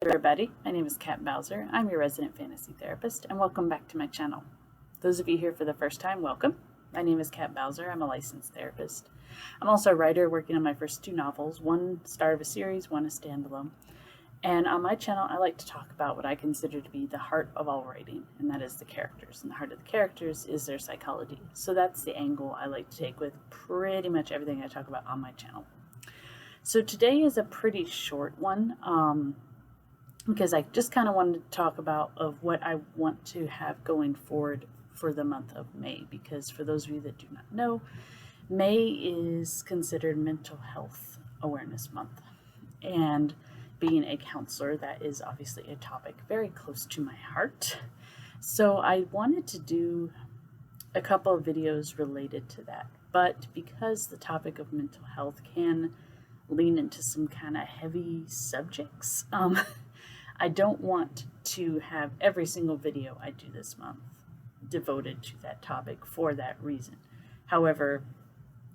Everybody, my name is Kat Bowser. I'm your resident fantasy therapist, and welcome back to my channel. Those of you here for the first time, welcome. My name is Kat Bowser. I'm a licensed therapist. I'm also a writer working on my first two novels, one start of a series, one a standalone. And on my channel, I like to talk about what I consider to be the heart of all writing, and that is the characters. And the heart of the characters is their psychology. So that's the angle I like to take with pretty much everything I talk about on my channel. So today is a pretty short one. Because I just kind of wanted to talk about what I want to have going forward for the month of May. Because for those of you that do not know, May is considered Mental Health Awareness Month. And being a counselor, that is obviously a topic very close to my heart. So I wanted to do a couple of videos related to that. But because the topic of mental health can lean into some kind of heavy subjects, I don't want to have every single video I do this month devoted to that topic for that reason. However,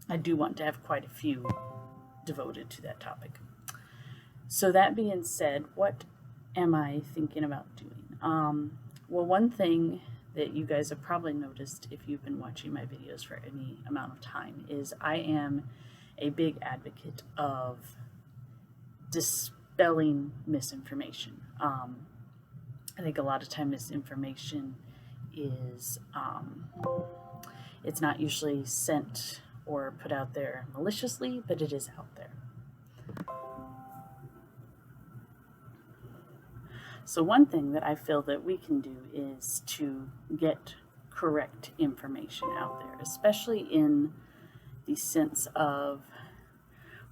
I do want to have quite a few devoted to that topic. So that being said, what am I thinking about doing? Well, one thing that you guys have probably noticed if you've been watching my videos for any amount of time is I am a big advocate of dispelling misinformation. I think a lot of time misinformation is, it's not usually sent or put out there maliciously, but it is out there. So one thing that I feel that we can do is to get correct information out there, especially in the sense of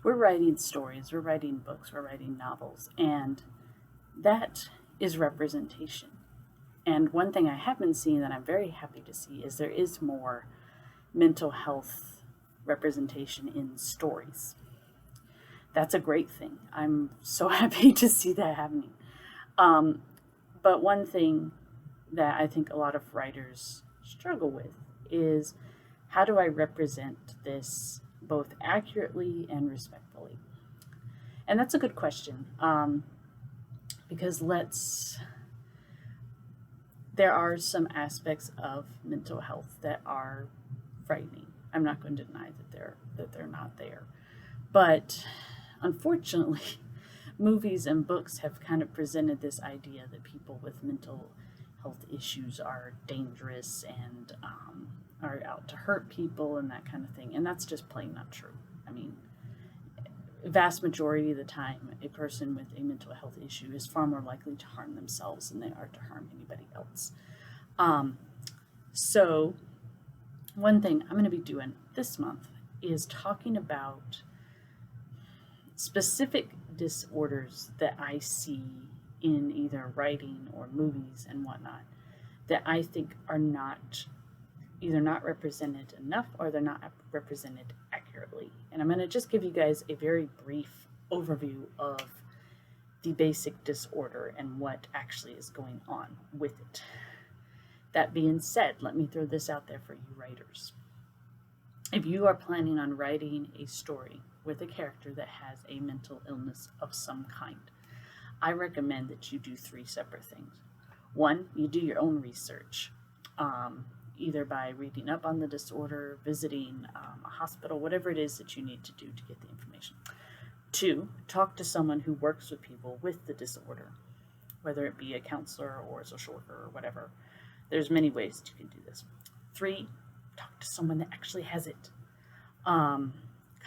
we're writing stories, we're writing books, we're writing novels, and that is representation. And one thing I have been seeing that I'm very happy to see is there is more mental health representation in stories. That's a great thing. I'm so happy to see that happening. But one thing that I think a lot of writers struggle with is how do I represent this both accurately and respectfully? And that's a good question. Because there are some aspects of mental health that are frightening. I'm not going to deny that they're not there. But unfortunately, movies and books have kind of presented this idea that people with mental health issues are dangerous and are out to hurt people and that kind of thing. And that's just plain not true. I mean, vast majority of the time, a person with a mental health issue is far more likely to harm themselves than they are to harm anybody else. So one thing I'm going to be doing this month is talking about specific disorders that I see in either writing or movies and whatnot that I think are either not represented enough or they're not represented accurately. And I'm going to just give you guys a very brief overview of the basic disorder and what actually is going on with it. That being said, let me throw this out there for you writers. If you are planning on writing a story with a character that has a mental illness of some kind, I recommend that you do three separate things. One, you do your own research, either by reading up on the disorder, visiting a hospital, whatever it is that you need to do to get the information. Two, talk to someone who works with people with the disorder, whether it be a counselor or a social worker or whatever. There's many ways that you can do this. Three, talk to someone that actually has it. Kind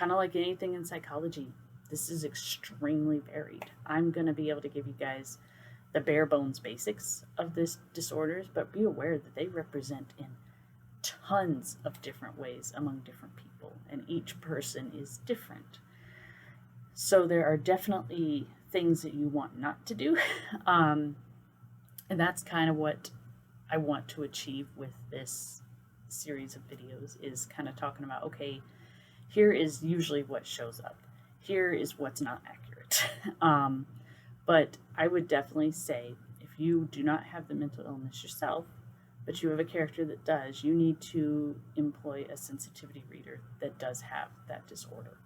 of like anything in psychology, this is extremely varied. I'm going to be able to give you guys the bare bones basics of this disorders, but be aware that they represent in tons of different ways among different people, and each person is different. So there are definitely things that you want not to do, and that's kind of what I want to achieve with this series of videos, is kind of talking about, okay, here is usually what shows up. Here is what's not accurate. But I would definitely say if you do not have the mental illness yourself, but you have a character that does, you need to employ a sensitivity reader that does have that disorder.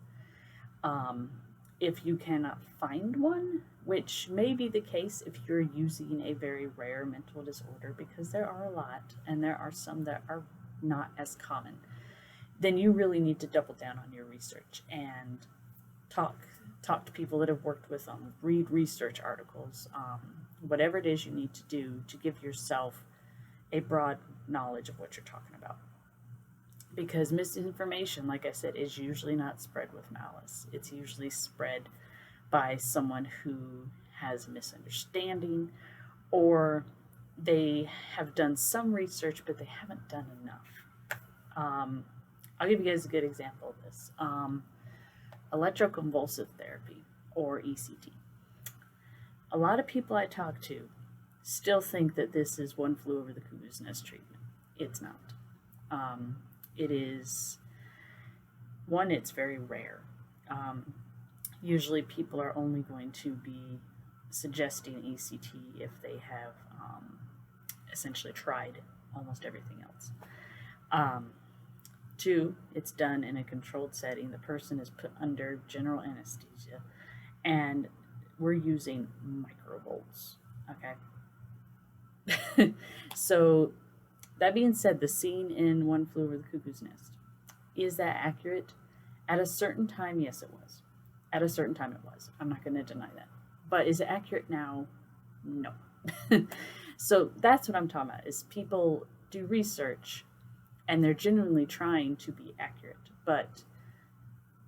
if you cannot find one, which may be the case if you're using a very rare mental disorder, because there are a lot and there are some that are not as common, then you really need to double down on your research and talk talk to people that have worked with them, read research articles, whatever it is you need to do to give yourself a broad knowledge of what you're talking about. Because misinformation, like I said, is usually not spread with malice. It's usually spread by someone who has a misunderstanding, or they have done some research but they haven't done enough. I'll give you guys a good example of this. Electroconvulsive therapy, or ECT. A lot of people I talk to still think that this is one flew over the cuckoo's nest treatment. It's not. It is, one, it's very rare. Usually people are only going to be suggesting ECT if they have essentially tried almost everything else. Two, it's done in a controlled setting. The person is put under general anesthesia, and we're using microvolts. Okay. So, that being said, the scene in One Flew Over the Cuckoo's Nest, is that accurate? At a certain time, yes, it was. At a certain time, it was. I'm not going to deny that. But is it accurate now? No. So that's what I'm talking about, is people do research and they're genuinely trying to be accurate, but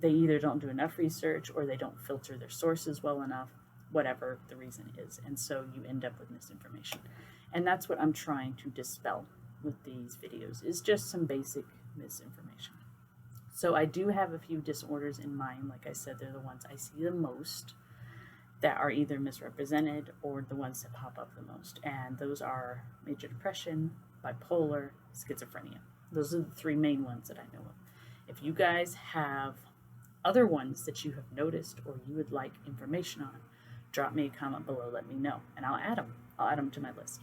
they either don't do enough research or they don't filter their sources well enough, whatever the reason is. And so you end up with misinformation. And that's what I'm trying to dispel with these videos, is just some basic misinformation. So I do have a few disorders in mind. Like I said, they're the ones I see the most that are either misrepresented or the ones that pop up the most. And those are major depression, bipolar, schizophrenia. Those are the three main ones that I know of. If you guys have other ones that you have noticed or you would like information on, drop me a comment below, let me know, and I'll add them. I'll add them to my list.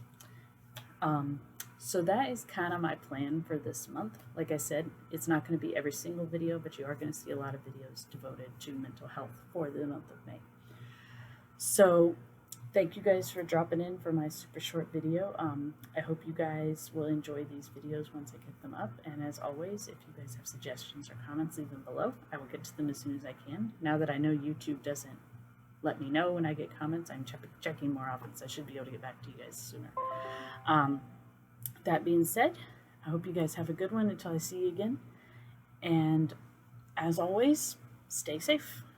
So that is kind of my plan for this month. Like I said, it's not going to be every single video, but you are going to see a lot of videos devoted to mental health for the month of May. So thank you guys for dropping in for my super short video. I hope you guys will enjoy these videos once I get them up. And as always, if you guys have suggestions or comments, leave them below. I will get to them as soon as I can. Now that I know YouTube doesn't let me know when I get comments, I'm checking more often, so I should be able to get back to you guys sooner. That being said, I hope you guys have a good one until I see you again. And as always, stay safe.